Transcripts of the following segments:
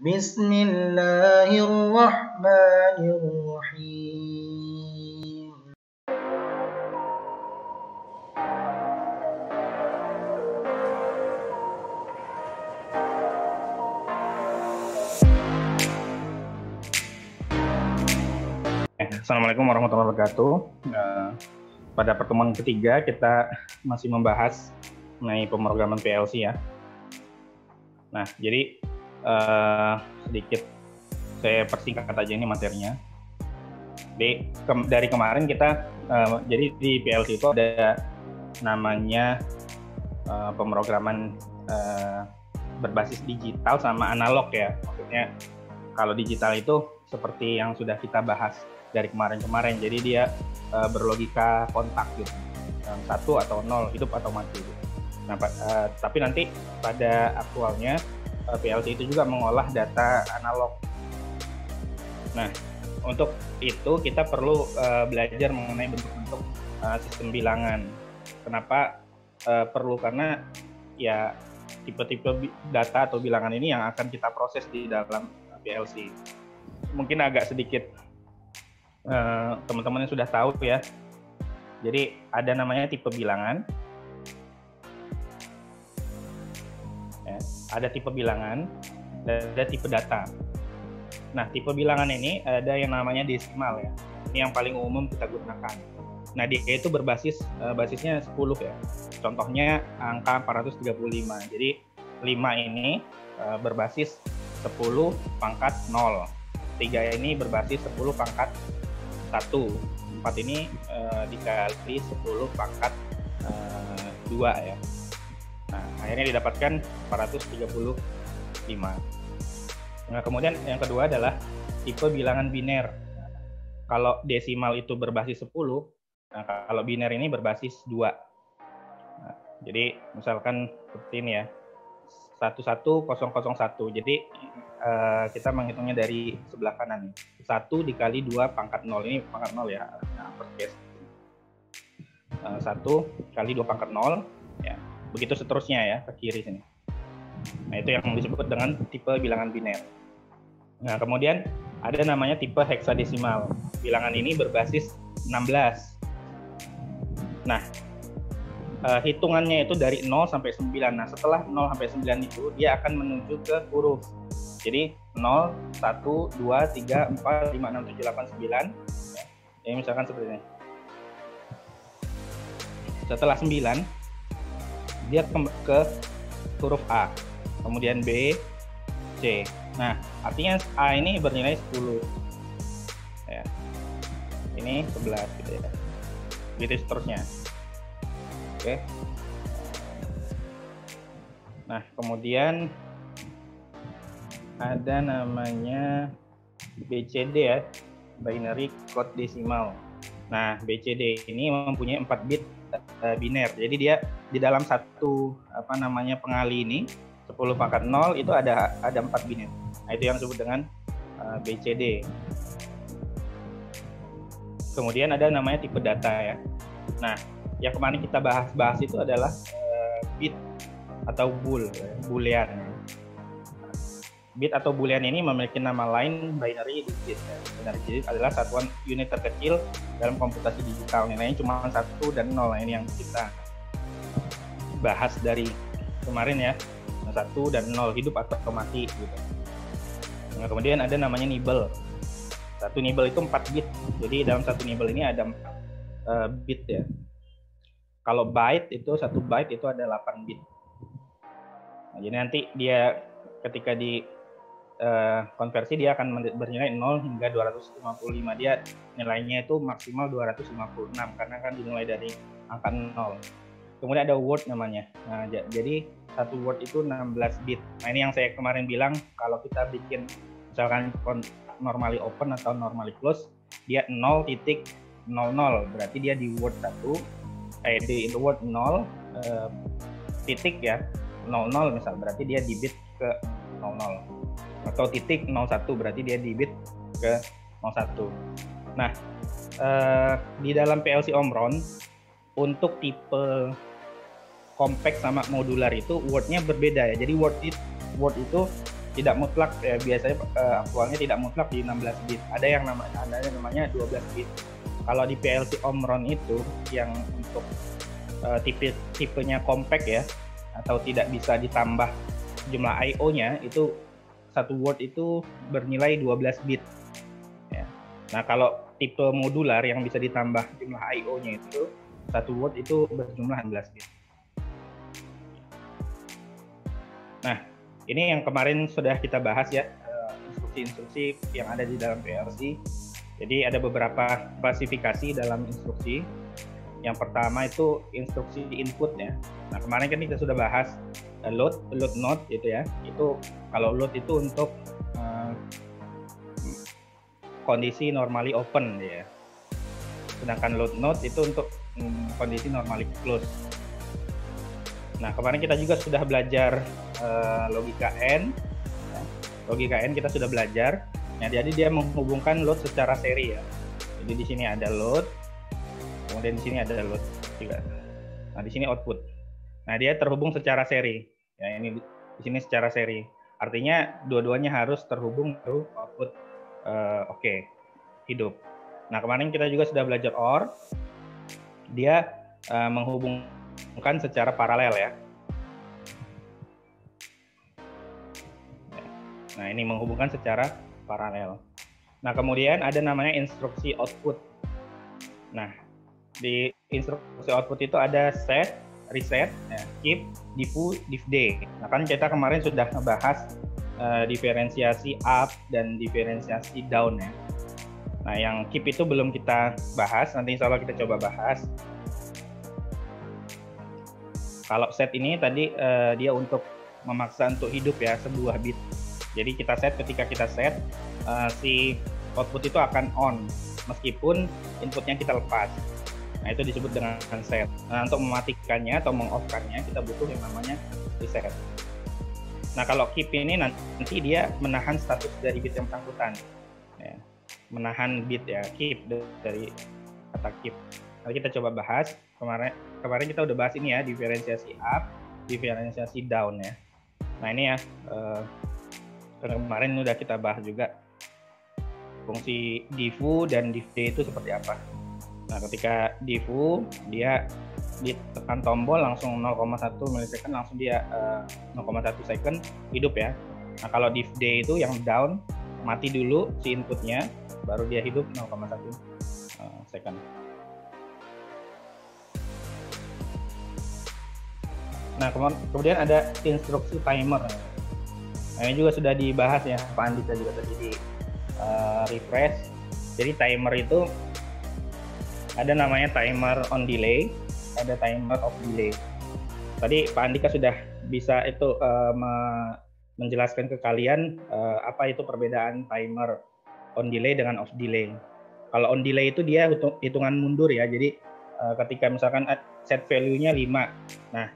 Bismillahirrahmanirrahim. Assalamualaikum warahmatullahi wabarakatuh. Pada pertemuan ketiga kita masih membahas mengenai pemrograman PLC ya. Nah, jadi sedikit saya persingkat aja ini materinya. Dari kemarin kita, jadi di PLC itu ada namanya pemrograman berbasis digital sama analog ya. Maksudnya kalau digital itu seperti yang sudah kita bahas dari kemarin-kemarin, jadi dia berlogika kontak gitu, 1 atau 0, hidup atau mati gitu. Nah, tapi nanti pada aktualnya PLC itu juga mengolah data analog. Nah, untuk itu kita perlu belajar mengenai bentuk-bentuk sistem bilangan. Kenapa perlu? Karena ya tipe-tipe data atau bilangan ini yang akan kita proses di dalam PLC. Mungkin agak sedikit teman-teman yang sudah tahu ya. Jadi ada namanya tipe bilangan, ya, ada tipe bilangan, dan ada tipe data. Nah, tipe bilangan ini ada yang namanya desimal ya. Ini yang paling umum kita gunakan. Nah, dia itu basisnya 10 ya. Contohnya angka 435. Jadi 5 ini berbasis 10 pangkat 0. 3 ini berbasis 10 pangkat 1. 4 ini dikali 10 pangkat 2 ya. Nah, akhirnya didapatkan 435. Nah, kemudian yang kedua adalah tipe bilangan biner. Kalau desimal itu berbasis 10, nah kalau biner ini berbasis 2. Nah, jadi misalkan seperti ini ya, 11001. Jadi kita menghitungnya dari sebelah kanan. 1 dikali 2 pangkat 0. Ini pangkat 0 ya, nah, first case. 1 kali 2 pangkat 0. Ya, begitu seterusnya ya, ke kiri sini. Nah, itu yang disebut dengan tipe bilangan biner. Nah, kemudian ada namanya tipe heksadesimal. Bilangan ini berbasis 16. Nah, hitungannya itu dari 0 sampai 9. Nah, setelah 0 sampai 9 itu dia akan menuju ke huruf. Jadi 0, 1, 2, 3, 4, 5, 6, 7, 8, 9. Ya, misalkan seperti ini. Setelah 9, dia ke huruf A, kemudian B, C. Nah, artinya A ini bernilai 10. Ya. Ini 11 gitu ya. Gitu seterusnya. Oke. Nah, kemudian ada namanya BCD ya, binary code decimal. Nah, BCD ini mempunyai 4 bit biner. Jadi dia di dalam satu pengali ini 10 pangkat 0 itu ada 4 biner. Nah, itu yang disebut dengan BCD. Kemudian ada namanya tipe data ya. Nah, yang kemarin kita bahas itu adalah bit atau boolean. Bit atau boolean ini memiliki nama lain binary digit. Binary digit adalah satuan unit terkecil dalam komputasi digital. Nilainya cuma 1 dan 0. Nah, ini yang kita bahas dari kemarin ya. 1 dan 0, hidup atau mati gitu. Nah, kemudian ada namanya nibble. Satu nibble itu 4 bit. Jadi dalam satu nibble ini ada 4 bit ya. Kalau byte itu 1 byte itu ada 8 bit. Nah, jadi nanti dia ketika di konversi dia akan bernilai 0 hingga 255. Dia nilainya itu maksimal 256 karena kan dimulai dari angka 0. Kemudian ada word namanya. Nah, jadi satu word itu 16 bit. Nah, ini yang saya kemarin bilang kalau kita bikin misalkan normally open atau normally close, dia 0.00, berarti dia di word 1, di word 0 titik ya, 00 misal, berarti dia di bit ke 00. Atau titik 01, berarti dia di bit ke 01. Nah, di dalam PLC Omron untuk tipe compact sama modular itu word-nya berbeda ya. Jadi word itu tidak mutlak ya, biasanya aktualnya tidak mutlak di 16 bit. Ada yang namanya 12 bit. Kalau di PLC Omron itu yang untuk tipenya compact ya, atau tidak bisa ditambah jumlah I/O-nya, itu satu word itu bernilai 12 bit. Ya. Nah, kalau tipe modular yang bisa ditambah jumlah I/O-nya itu satu word itu berjumlah 16 bit. Nah, ini yang kemarin sudah kita bahas ya, instruksi-instruksi yang ada di dalam PLC. Jadi ada beberapa klasifikasi dalam instruksi. Yang pertama itu instruksi inputnya. Nah, kemarin kan kita sudah bahas load node gitu ya. Itu kalau load itu untuk kondisi normally open ya. Sedangkan load node itu untuk kondisi normally close. Nah, kemarin kita juga sudah belajar logika N. Ya. Logika N kita sudah belajar. Nah, jadi dia menghubungkan load secara seri ya. Jadi di sini ada load, kemudian di sini ada load juga. Nah, di sini output. Nah, dia terhubung secara seri. Ya, ini di sini secara seri. Artinya dua-duanya harus terhubung baru output oke, hidup. Nah, kemarin kita juga sudah belajar OR. Dia menghubungkan secara paralel ya. Nah, ini menghubungkan secara paralel. Nah, kemudian ada namanya instruksi output. Nah, di instruksi output itu ada set, reset, ya, keep, diffu, diffd. Nah, kan kita kemarin sudah ngebahas diferensiasi up dan diferensiasi down ya. Nah, yang keep itu belum kita bahas, nanti insya Allah kita coba bahas. Kalau set ini tadi dia untuk memaksa untuk hidup ya sebuah bit. Jadi kita set, ketika kita set si output itu akan on meskipun inputnya kita lepas. Nah, itu disebut dengan set. Nah, untuk mematikannya atau meng-off-kannya kita butuh yang namanya reset. Nah, kalau keep ini nanti dia menahan status dari bit yang bersangkutan. Ya, menahan bit ya, keep dari kata keep. Nanti kita coba bahas. Kemarin kita udah bahas ini ya, diferensiasi up, diferensiasi down ya. Nah, ini ya kemarin udah kita bahas juga fungsi diffu dan diffd itu seperti apa. Nah, ketika diffu dia ditekan tombol langsung 0,1 milisecond langsung dia 0,1 second hidup ya. Nah, kalau diffd itu yang down, mati dulu si inputnya baru dia hidup 0,1 second. Nah, kemudian ada instruksi timer. Nah, ini juga sudah dibahas ya, Pak Andika juga tadi di refresh. Jadi timer itu ada namanya timer on delay, ada timer off delay. Tadi Pak Andika sudah bisa itu menjelaskan ke kalian apa itu perbedaan timer on delay dengan off delay. Kalau on delay itu dia hitungan mundur ya. Jadi ketika misalkan set value-nya 5. Nah,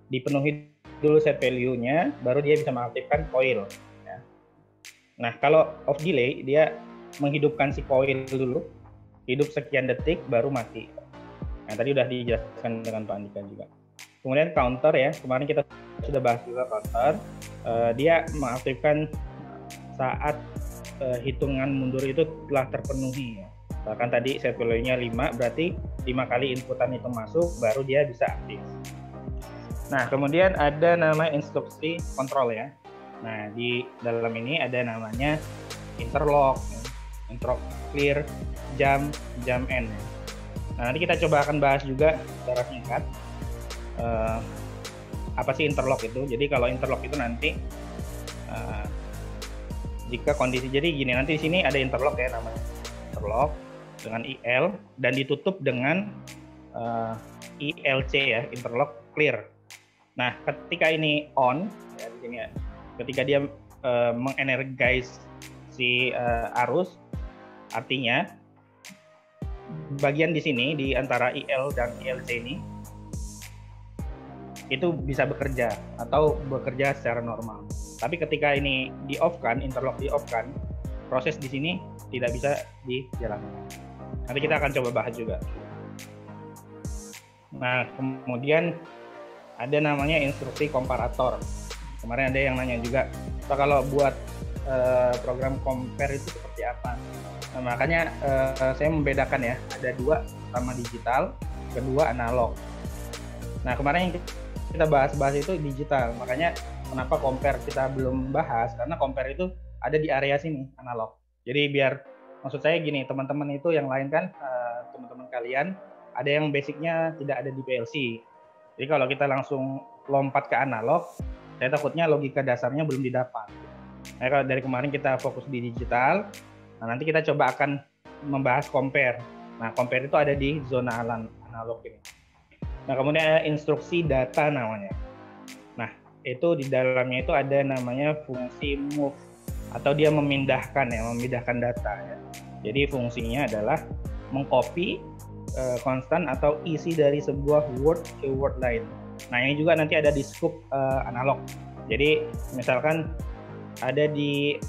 dipenuhi dulu set value-nya, baru dia bisa mengaktifkan coil. Ya. Nah, kalau off delay, dia menghidupkan si coil dulu, hidup sekian detik, baru mati. Nah, tadi udah dijelaskan dengan Pak Andika juga. Kemudian counter ya, kemarin kita sudah bahas juga counter. Dia mengaktifkan saat hitungan mundur itu telah terpenuhi. Ya. Bahkan tadi set value-nya 5, berarti 5 kali inputan itu masuk, baru dia bisa aktif. Nah, kemudian ada nama instruksi kontrol ya. Nah, di dalam ini ada namanya interlock, interlock clear, jump end. Nah, nanti kita coba akan bahas juga secara singkat apa sih interlock itu. Jadi kalau interlock itu nanti jika kondisi, jadi gini, nanti di sini ada interlock ya, namanya interlock dengan IL dan ditutup dengan ILC ya, interlock clear. Nah, ketika ini on, ya di sini ya, ketika dia mengenergize si arus, artinya bagian di sini di antara IL dan ILC ini itu bisa bekerja atau bekerja secara normal. Tapi ketika ini di off kan, interlock di off kan, proses di sini tidak bisa dijalankan. Nanti kita akan coba bahas juga. Nah, kemudian ada namanya instruksi komparator. Kemarin ada yang nanya juga kalau buat program compare itu seperti apa. Nah, makanya saya membedakan ya, ada dua, pertama digital, kedua analog. Nah, kemarin yang kita bahas itu digital, makanya kenapa compare kita belum bahas, karena compare itu ada di area sini, analog. Jadi biar, maksud saya gini, teman-teman itu yang lain kan, teman-teman kalian, ada yang basicnya tidak ada di PLC. Jadi kalau kita langsung lompat ke analog, saya takutnya logika dasarnya belum didapat. Nah, kalau dari kemarin kita fokus di digital, nah nanti kita coba akan membahas compare. Nah, compare itu ada di zona analog ini. Nah, kemudian ada instruksi data namanya. Nah, itu di dalamnya itu ada namanya fungsi move, atau dia memindahkan data ya. Jadi fungsinya adalah mengcopy konstan atau isi dari sebuah word ke word lain. Nah, ini juga nanti ada di scope analog. Jadi misalkan ada di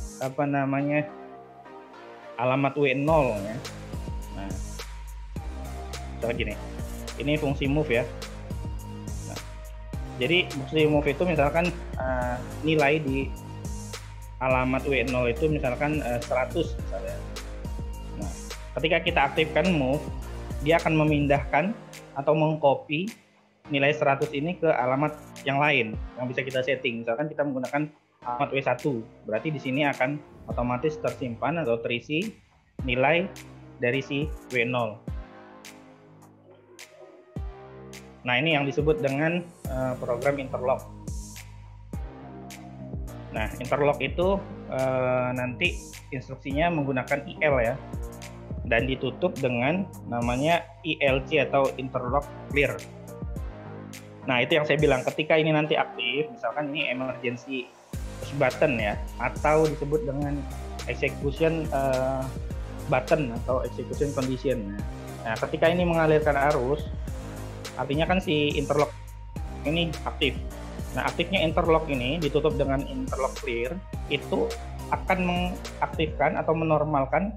alamat W0 ya. Nah, misalnya gini. Ini fungsi move ya. Nah, jadi fungsi move itu misalkan nilai di alamat W0 itu misalkan 100 misalnya. Nah, ketika kita aktifkan move, dia akan memindahkan atau mengcopy nilai 100 ini ke alamat yang lain yang bisa kita setting. Misalkan kita menggunakan alamat W1, berarti di sini akan otomatis tersimpan atau terisi nilai dari si W0. Nah, ini yang disebut dengan program interlock. Nah, interlock itu nanti instruksinya menggunakan IL ya, dan ditutup dengan namanya ILC atau interlock clear. Nah, itu yang saya bilang, ketika ini nanti aktif, misalkan ini emergency push button ya, atau disebut dengan execution button atau execution condition. Nah, ketika ini mengalirkan arus, artinya kan si interlock ini aktif. Nah, aktifnya interlock ini ditutup dengan interlock clear, itu akan mengaktifkan atau menormalkan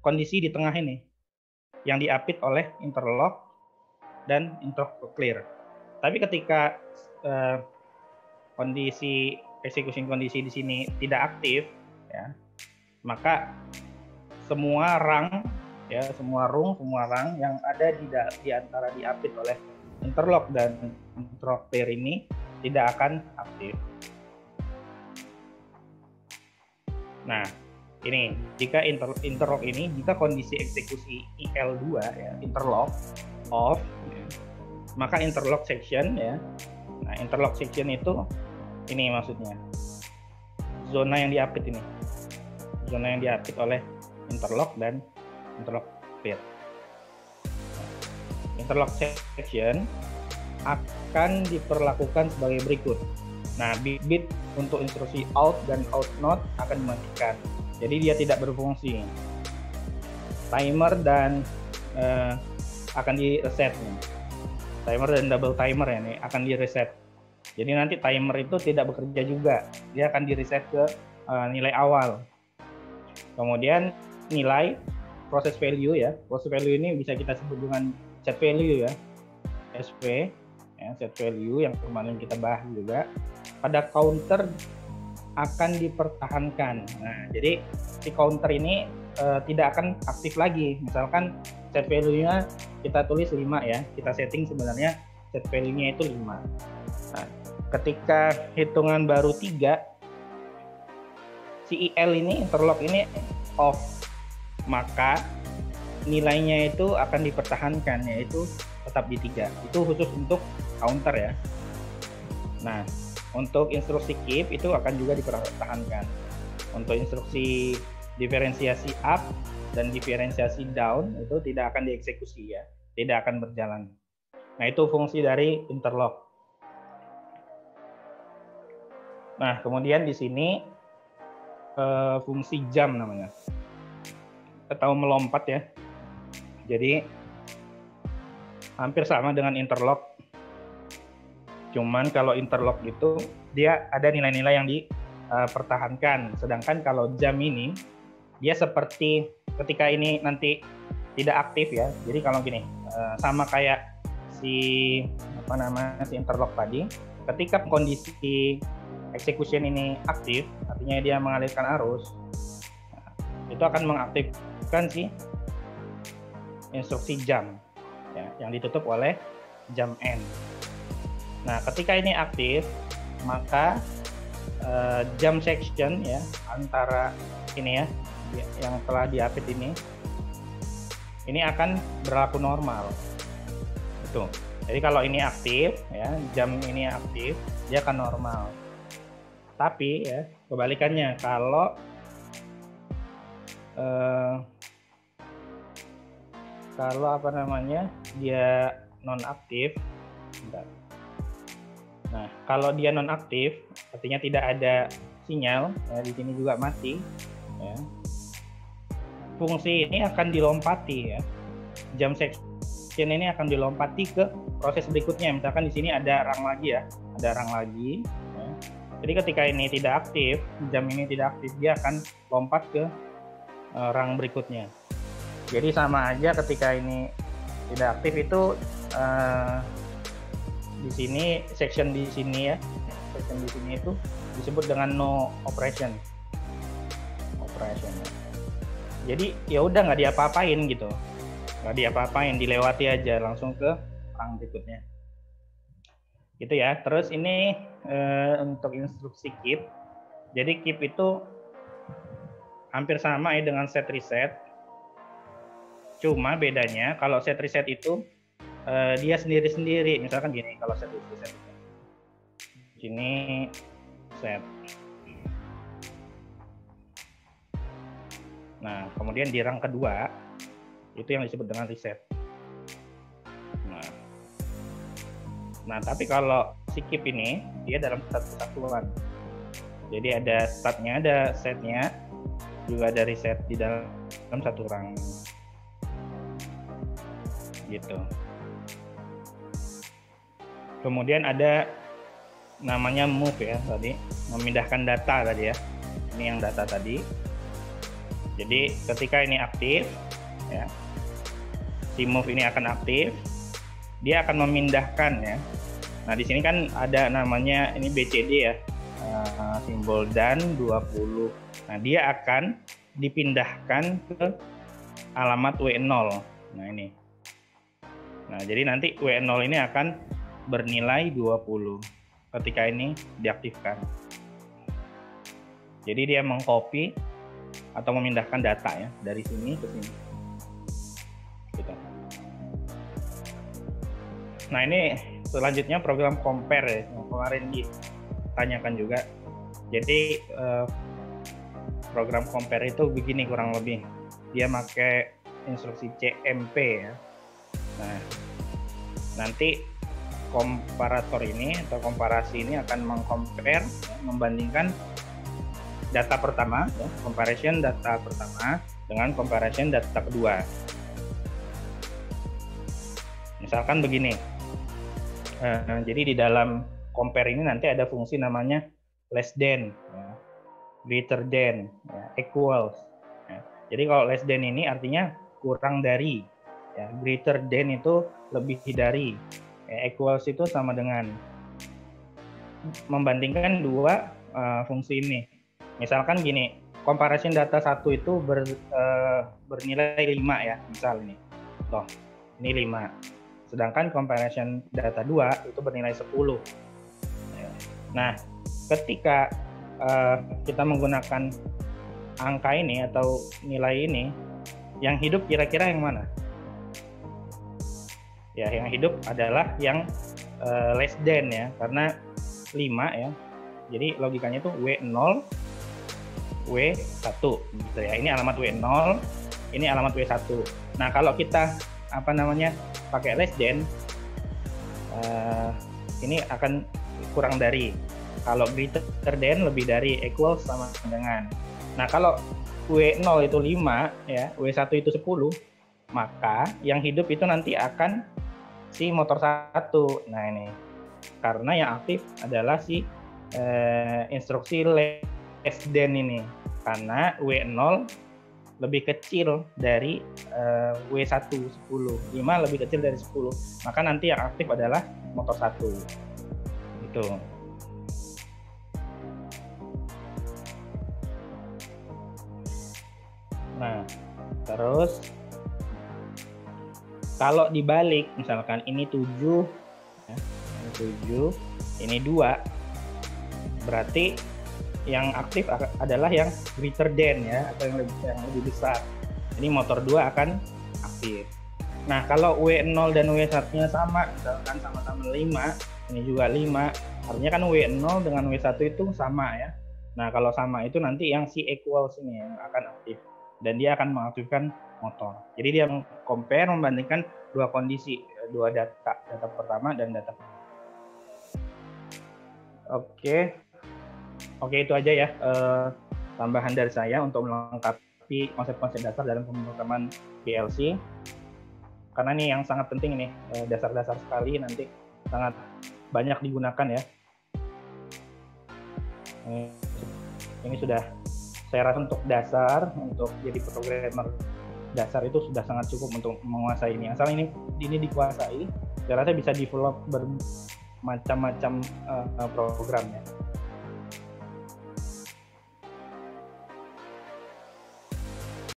kondisi di tengah ini yang diapit oleh interlock dan interlock clear. Tapi ketika kondisi execution kondisi di sini tidak aktif ya, maka semua rang yang ada di antara diapit oleh interlock dan interlock clear ini tidak akan aktif. Nah, ini jika interlock ini, jika kondisi eksekusi IL2 ya, interlock off ya, maka interlock section ya. Nah, interlock section itu ini maksudnya zona yang diapit ini. Zona yang diapit oleh interlock dan interlock clear. Interlock section akan diperlakukan sebagai berikut. Nah, bit untuk instruksi out dan out not akan dimatikan. Jadi dia tidak berfungsi. Timer dan akan di reset nih. Timer dan double timer ya nih akan di reset. Jadi nanti timer itu tidak bekerja juga. Dia akan di reset ke nilai awal. Kemudian nilai proses value ya. Proses value ini bisa kita sebut dengan set value ya. SP ya, set value yang kemarin kita bahas juga. Pada counter akan dipertahankan. Nah, jadi si counter ini tidak akan aktif lagi. Misalkan set value-nya kita tulis 5 ya. Kita setting sebenarnya set value-nya itu 5. Nah, ketika hitungan baru 3, si IL ini, interlock ini off, maka nilainya itu akan dipertahankan, yaitu tetap di 3. Itu khusus untuk counter ya. Nah, untuk instruksi keep itu akan juga dipertahankan. Untuk instruksi diferensiasi up dan diferensiasi down itu tidak akan dieksekusi ya, tidak akan berjalan. Nah, itu fungsi dari interlock. Nah, kemudian di sini fungsi jam namanya, atau melompat ya. Jadi hampir sama dengan interlock. Cuman kalau interlock itu dia ada nilai-nilai yang dipertahankan. Sedangkan kalau jam ini dia seperti ketika ini nanti tidak aktif ya. Jadi kalau gini, sama kayak si interlock tadi, ketika kondisi execution ini aktif, artinya dia mengalirkan arus, itu akan mengaktifkan si instruksi jump ya, yang ditutup oleh jump end. Nah, ketika ini aktif, maka jump section ya antara ini ya yang telah diupdate ini akan berlaku normal. Itu. Jadi kalau ini aktif ya, jam ini aktif, dia akan normal. Tapi ya kebalikannya, kalau dia nonaktif. Nah, kalau dia nonaktif, artinya tidak ada sinyal. Ya, di sini juga mati. Ya. Fungsi ini akan dilompati ya. Jump section ini akan dilompati ke proses berikutnya. Misalkan di sini ada rang lagi ya, ada rang lagi. Ya. Jadi ketika ini tidak aktif, jam ini tidak aktif, dia akan lompat ke rang berikutnya. Jadi sama aja ketika ini tidak aktif itu di sini section di sini ya, section di sini itu disebut dengan no operation. Jadi ya udah nggak diapa-apain gitu, nggak diapa-apain, dilewati aja langsung ke rang berikutnya. Gitu ya. Terus ini untuk instruksi keep. Jadi keep itu hampir sama ya dengan set reset. Cuma bedanya kalau set reset itu dia sendiri-sendiri. Misalkan gini, kalau set reset sini set. Nah, kemudian di rang kedua itu yang disebut dengan reset. Nah, tapi kalau si keep ini dia dalam satu kesatuan. Jadi ada startnya, ada setnya, juga ada reset di dalam satu rang. Gitu. Kemudian ada namanya move ya tadi, memindahkan data tadi ya. Ini yang data tadi. Jadi ketika ini aktif ya, si move ini akan aktif, dia akan memindahkan ya. Nah, di sini kan ada namanya ini BCD ya, simbol dan 20. Nah, dia akan dipindahkan ke alamat W0. Nah, ini. Nah, jadi nanti W0 ini akan bernilai 20 ketika ini diaktifkan. Jadi dia mengcopy atau memindahkan data ya dari sini ke sini. Gitu. Nah, ini selanjutnya program compare ya, yang kemarin ditanyakan juga. Jadi program compare itu begini kurang lebih. Dia pakai instruksi CMP ya. Nah, nanti komparator ini atau komparasi ini akan mengcompare, membandingkan data pertama, ya, comparison data pertama dengan comparison data kedua. Misalkan begini, jadi di dalam compare ini nanti ada fungsi namanya less than, ya, greater than, ya, equals. Ya. Jadi kalau less than ini artinya kurang dari, ya, greater than itu lebih dari, ya, equals itu sama dengan. Membandingkan dua fungsi ini. Misalkan gini, comparison data 1 itu bernilai 5 ya, misal ini. Loh, ini 5. Sedangkan comparison data 2 itu bernilai 10. Nah, ketika kita menggunakan angka ini atau nilai ini, yang hidup kira-kira yang mana? Ya, yang hidup adalah yang less than ya, karena 5 ya. Jadi logikanya itu W0 W1 gitu ya. Ini alamat W0, ini alamat W1. Nah, kalau kita pakai less than, ini akan kurang dari. Kalau greater than lebih dari, equal sama dengan. Nah, kalau W0 itu 5 ya, W1 itu 10, maka yang hidup itu nanti akan si motor 1. Nah, ini. Karena yang aktif adalah si instruksi less than ini, karena W0 lebih kecil dari W1 10, 5 lebih kecil dari 10, maka nanti yang aktif adalah motor 1 gitu. Nah, terus kalau dibalik, misalkan ini 7, ya, ini 7, ini 2, berarti yang aktif adalah yang greater than ya, atau yang lebih besar. Ini motor 2 akan aktif. Nah, kalau W0 dan W1-nya sama, misalkan sama-sama 5, ini juga 5, artinya kan W0 dengan W1 itu sama ya. Nah, kalau sama itu nanti yang si equals ini yang akan aktif. Dan dia akan mengaktifkan motor. Jadi dia compare, membandingkan dua kondisi, dua data pertama dan data kedua. Oke, itu aja ya tambahan dari saya untuk melengkapi konsep-konsep dasar dalam pemrograman PLC. Karena ini yang sangat penting nih, dasar-dasar sekali, nanti sangat banyak digunakan ya. Ini sudah saya rasa untuk dasar, untuk jadi programmer dasar itu sudah sangat cukup untuk menguasai ini. Asal ini dikuasai, saya rasa bisa develop bermacam-macam programnya.